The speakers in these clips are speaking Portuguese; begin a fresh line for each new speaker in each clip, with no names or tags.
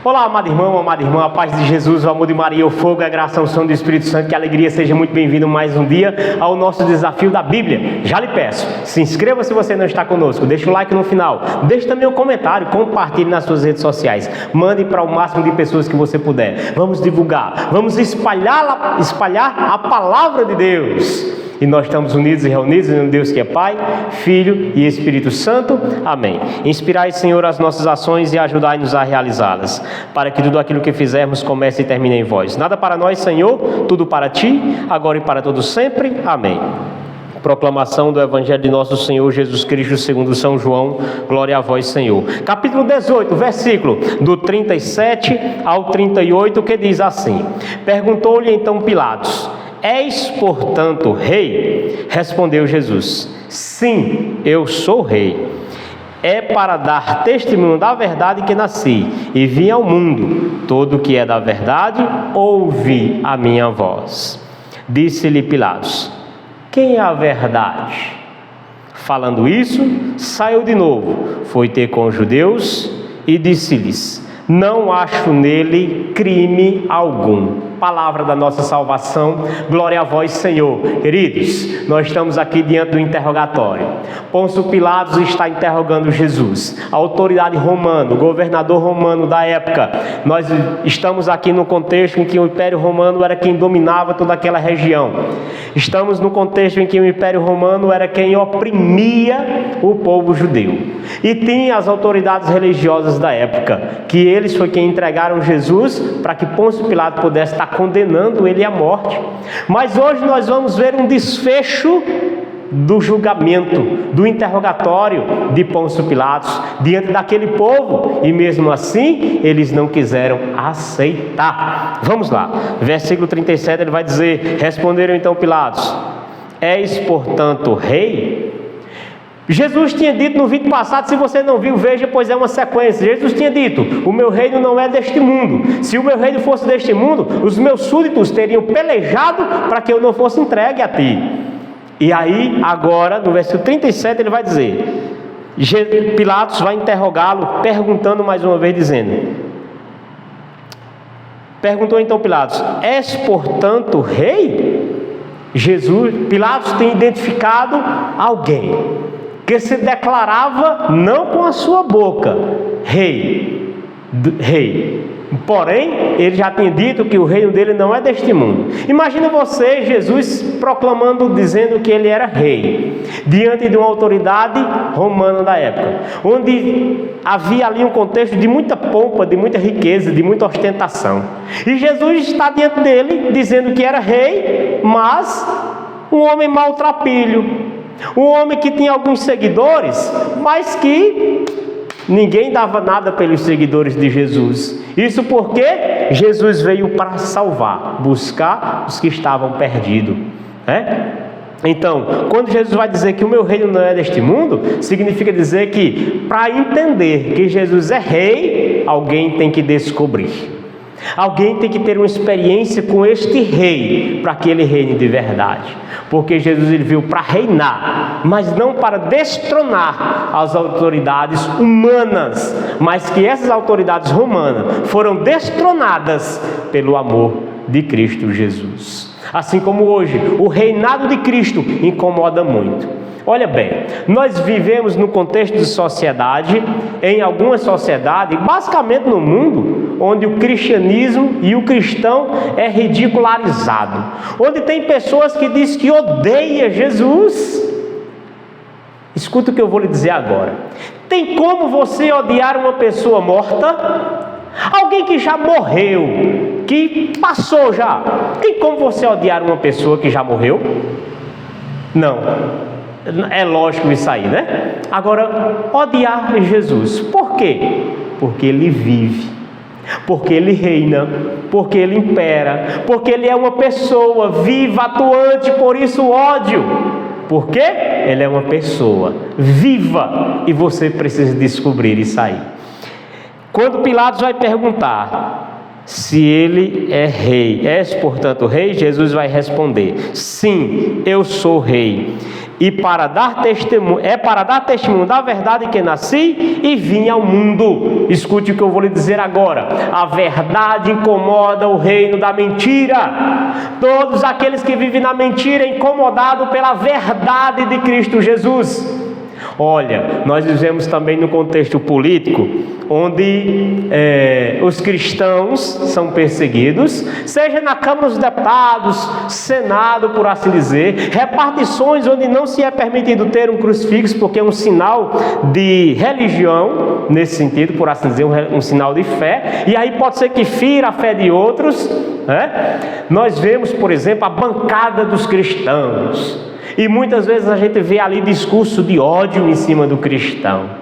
Olá, amado irmão, amada irmã, a paz de Jesus, o amor de Maria, o fogo, a graça, a unção do Espírito Santo, que alegria, seja muito bem-vindo mais um dia ao nosso desafio da Bíblia. Já lhe peço, se inscreva se você não está conosco, deixa o like no final, deixe também um comentário, compartilhe nas suas redes sociais, mande para o máximo de pessoas que você puder. Vamos divulgar, vamos espalhar a palavra de Deus. E nós estamos unidos e reunidos em um Deus que é Pai, Filho e Espírito Santo. Amém. Inspirai, Senhor, as nossas ações e ajudai-nos a realizá-las, para que tudo aquilo que fizermos comece e termine em vós. Nada para nós, Senhor, tudo para Ti, agora e para todos sempre. Amém. Proclamação do Evangelho de nosso Senhor Jesus Cristo segundo São João. Glória a vós, Senhor. Capítulo 18, versículo do 37 ao 38, que diz assim: Perguntou-lhe então Pilatos: És, portanto, rei? Respondeu Jesus: Sim, eu sou rei. É para dar testemunho da verdade que nasci e vim ao mundo. Todo o que é da verdade, ouve a minha voz. Disse-lhe Pilatos: Quem é a verdade? Falando isso, saiu de novo, foi ter com os judeus e disse-lhes: Não acho nele crime algum. Palavra da nossa salvação, glória a vós, Senhor. Queridos, nós estamos aqui diante do interrogatório. Pôncio Pilatos está interrogando Jesus, a autoridade romana, o governador romano da época. Nós estamos aqui no contexto em que o Império Romano era quem dominava toda aquela região. Estamos no contexto em que o Império Romano era quem oprimia o povo judeu. E tinha as autoridades religiosas da época, que eles foi quem entregaram Jesus para que Pôncio Pilatos pudesse estar condenando ele à morte. Mas hoje nós vamos ver um desfecho do julgamento, do interrogatório de Pôncio Pilatos diante daquele povo, e mesmo assim eles não quiseram aceitar. Vamos lá, versículo 37, ele vai dizer: Responderam então Pilatos: És, portanto, rei? Jesus tinha dito no vídeo passado, se você não viu, veja, pois é uma sequência. Jesus tinha dito: o meu reino não é deste mundo. Se o meu reino fosse deste mundo, os meus súditos teriam pelejado para que eu não fosse entregue a ti. E aí, agora, no versículo 37, ele vai dizer, Pilatos vai interrogá-lo, perguntando mais uma vez, dizendo: Perguntou então Pilatos: És, portanto, rei? Pilatos tem identificado alguém que se declarava não com a sua boca rei. Porém, ele já tinha dito que o reino dele não é deste mundo. Imagina você, Jesus proclamando, dizendo que ele era rei, diante de uma autoridade romana da época, onde havia ali um contexto de muita pompa, de muita riqueza, de muita ostentação. E Jesus está diante dele, dizendo que era rei, mas um homem maltrapilho, um homem que tinha alguns seguidores, mas que ninguém dava nada pelos seguidores de Jesus. Isso porque Jesus veio para salvar, buscar os que estavam perdidos, Então, quando Jesus vai dizer que o meu reino não é deste mundo, significa dizer que, para entender que Jesus é rei, alguém tem que descobrir. Alguém tem que ter uma experiência com este rei, para que ele reine de verdade. Porque Jesus ele veio para reinar, mas não para destronar as autoridades humanas, mas que essas autoridades romanas foram destronadas pelo amor de Cristo Jesus. Assim como hoje, o reinado de Cristo incomoda muito. Olha bem, nós vivemos no contexto de sociedade, em alguma sociedade, basicamente no mundo, onde o cristianismo e o cristão é ridicularizado, onde tem pessoas que dizem que odeiam Jesus. Escuta o que eu vou lhe dizer agora. Tem como você odiar uma pessoa morta? Alguém que já morreu, que passou já. Tem como você odiar uma pessoa que já morreu? Não. É lógico isso aí, né? Agora, odiar Jesus. Por quê? Porque ele vive, porque ele reina, porque ele impera, porque ele é uma pessoa viva, atuante, por isso o ódio. Porque ele é uma pessoa viva e você precisa descobrir isso aí. Quando Pilatos vai perguntar: se ele é rei. És, portanto, rei? Jesus vai responder: sim, eu sou rei. E para dar testemunho da verdade que nasci e vim ao mundo. Escute o que eu vou lhe dizer agora. A verdade incomoda o reino da mentira. Todos aqueles que vivem na mentira é incomodado pela verdade de Cristo Jesus. Olha, nós vivemos também no contexto político, onde os cristãos são perseguidos, seja na Câmara dos Deputados, Senado, por assim dizer, repartições onde não se é permitido ter um crucifixo, porque é um sinal de religião, nesse sentido, por assim dizer, um sinal de fé, e aí pode ser que fira a fé de outros, né? Nós vemos, por exemplo, a bancada dos cristãos, e muitas vezes a gente vê ali discurso de ódio em cima do cristão,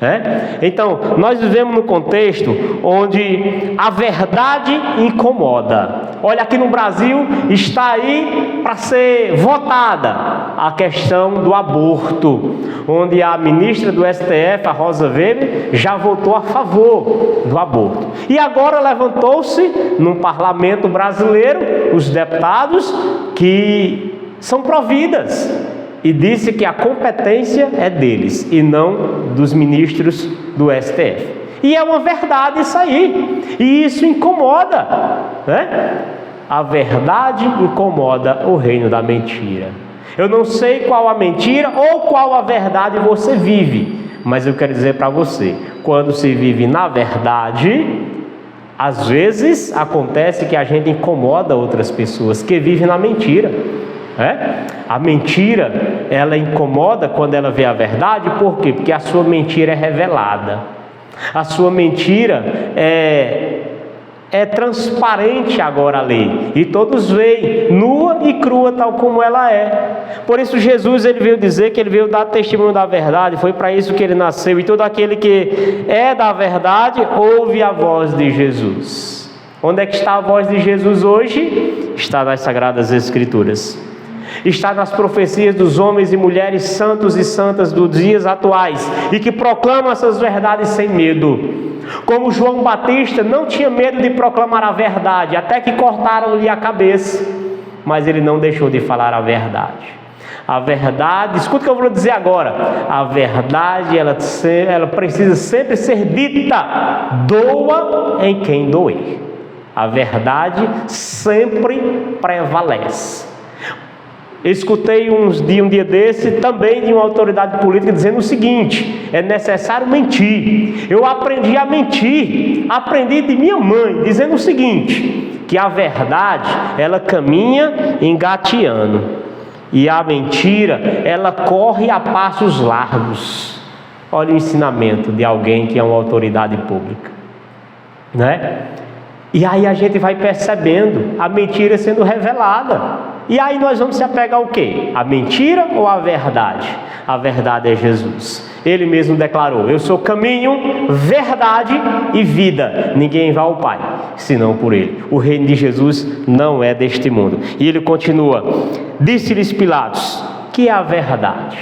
né? Então, nós vivemos num contexto onde a verdade incomoda. Olha, aqui no Brasil está aí para ser votada a questão do aborto, onde a ministra do STF, a Rosa Weber, já votou a favor do aborto. E agora levantou-se no parlamento brasileiro os deputados que são providas e disse que a competência é deles e não dos ministros do STF. E é uma verdade isso aí, e isso incomoda, né? A verdade incomoda o reino da mentira. Eu não sei qual a mentira ou qual a verdade você vive, mas eu quero dizer para você, quando se vive na verdade, às vezes acontece que a gente incomoda outras pessoas que vivem na mentira. A mentira, ela incomoda quando ela vê a verdade. Por quê? Porque a sua mentira é revelada, a sua mentira é transparente agora ali, e todos veem, nua e crua, tal como ela é. Por isso Jesus, ele veio dizer que ele veio dar testemunho da verdade, foi para isso que ele nasceu, e todo aquele que é da verdade, ouve a voz de Jesus. Onde é que está a voz de Jesus hoje? Está nas Sagradas Escrituras. Está nas profecias dos homens e mulheres santos e santas dos dias atuais, e que proclamam essas verdades sem medo. Como João Batista não tinha medo de proclamar a verdade, até que cortaram-lhe a cabeça, mas ele não deixou de falar a verdade. A verdade, escuta o que eu vou dizer agora, a verdade ela precisa sempre ser dita, doa em quem doer. A verdade sempre prevalece. Escutei um dia desse também de uma autoridade política dizendo o seguinte: é necessário mentir. Eu aprendi a mentir, aprendi de minha mãe, dizendo o seguinte, que a verdade ela caminha engateando e a mentira ela corre a passos largos. Olha o ensinamento de alguém que é uma autoridade pública, né? E aí a gente vai percebendo a mentira sendo revelada. E aí nós vamos se apegar ao quê? A mentira ou a verdade? A verdade é Jesus. Ele mesmo declarou: eu sou caminho, verdade e vida. Ninguém vai ao Pai, senão por Ele. O reino de Jesus não é deste mundo. E ele continua: disse-lhes Pilatos, que é a verdade.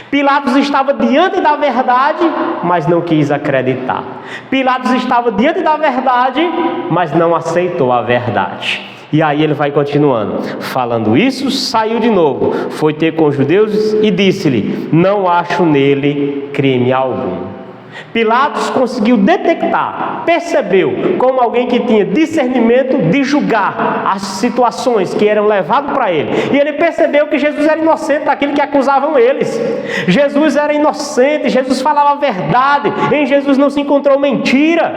Pilatos estava diante da verdade, mas não quis acreditar. Pilatos estava diante da verdade, mas não aceitou a verdade. E aí ele vai continuando, falando isso, saiu de novo, foi ter com os judeus e disse-lhe: não acho nele crime algum. Pilatos conseguiu detectar, percebeu, como alguém que tinha discernimento de julgar as situações que eram levadas para ele, e ele percebeu que Jesus era inocente daquilo que acusavam eles. Jesus era inocente, Jesus falava a verdade, em Jesus não se encontrou mentira,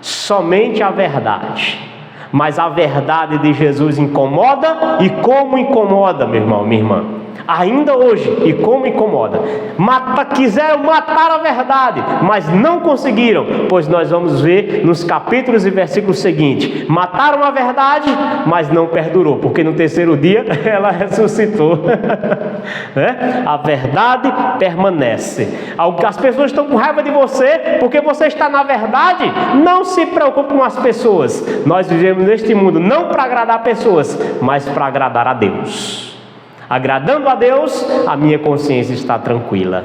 somente a verdade. Mas a verdade de Jesus incomoda, e como incomoda, meu irmão, minha irmã. Ainda hoje, e como incomoda. Quiseram matar a verdade, mas não conseguiram, pois nós vamos ver nos capítulos e versículos seguintes. Mataram a verdade, mas não perdurou, porque no terceiro dia ela ressuscitou. A verdade permanece. As pessoas estão com raiva de você porque você está na verdade. Não se preocupe com as pessoas. Nós vivemos neste mundo não para agradar pessoas, mas para agradar a Deus. Agradando a Deus, a minha consciência está tranquila.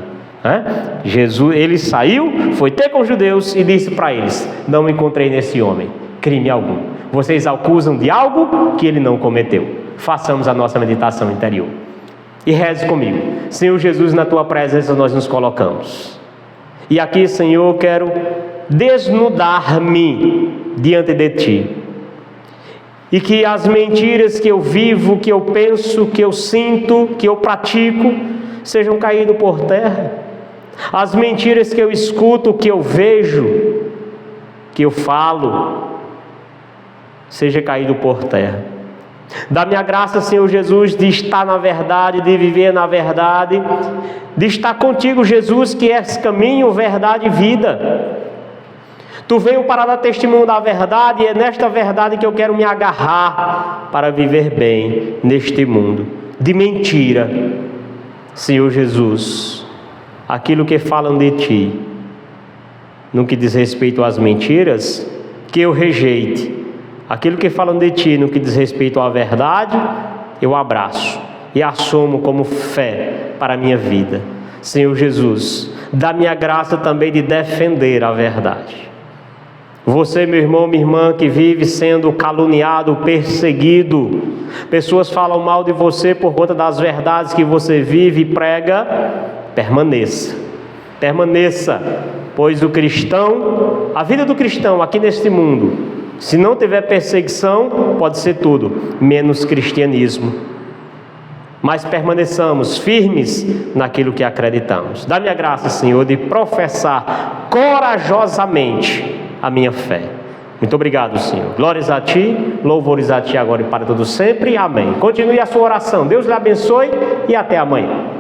Jesus, ele saiu, foi ter com os judeus e disse para eles: não encontrei nesse homem crime algum. Vocês acusam de algo que ele não cometeu. Façamos a nossa meditação interior. E reze comigo. Senhor Jesus, na tua presença nós nos colocamos. E aqui, Senhor, quero desnudar-me diante de ti. E que as mentiras que eu vivo, que eu penso, que eu sinto, que eu pratico, sejam caídas por terra. As mentiras que eu escuto, que eu vejo, que eu falo, seja caído por terra. Dá-me a graça, Senhor Jesus, de estar na verdade, de viver na verdade, de estar contigo, Jesus, que és caminho, verdade e vida. Tu veio para dar testemunho da verdade, e é nesta verdade que eu quero me agarrar para viver bem neste mundo de mentira. Senhor Jesus, aquilo que falam de ti, no que diz respeito às mentiras, que eu rejeite. Aquilo que falam de ti, no que diz respeito à verdade, eu abraço e assumo como fé para a minha vida. Senhor Jesus, dá-me a graça também de defender a verdade. Você, meu irmão, minha irmã, que vive sendo caluniado, perseguido, pessoas falam mal de você por conta das verdades que você vive e prega, permaneça, pois o cristão, a vida do cristão aqui neste mundo, se não tiver perseguição, pode ser tudo, menos cristianismo. Mas permaneçamos firmes naquilo que acreditamos. Dá-me a graça, Senhor, de professar corajosamente a minha fé. Muito obrigado, Senhor. Glórias a Ti, louvores a Ti agora e para todo sempre. Amém. Continue a sua oração. Deus lhe abençoe e até amanhã.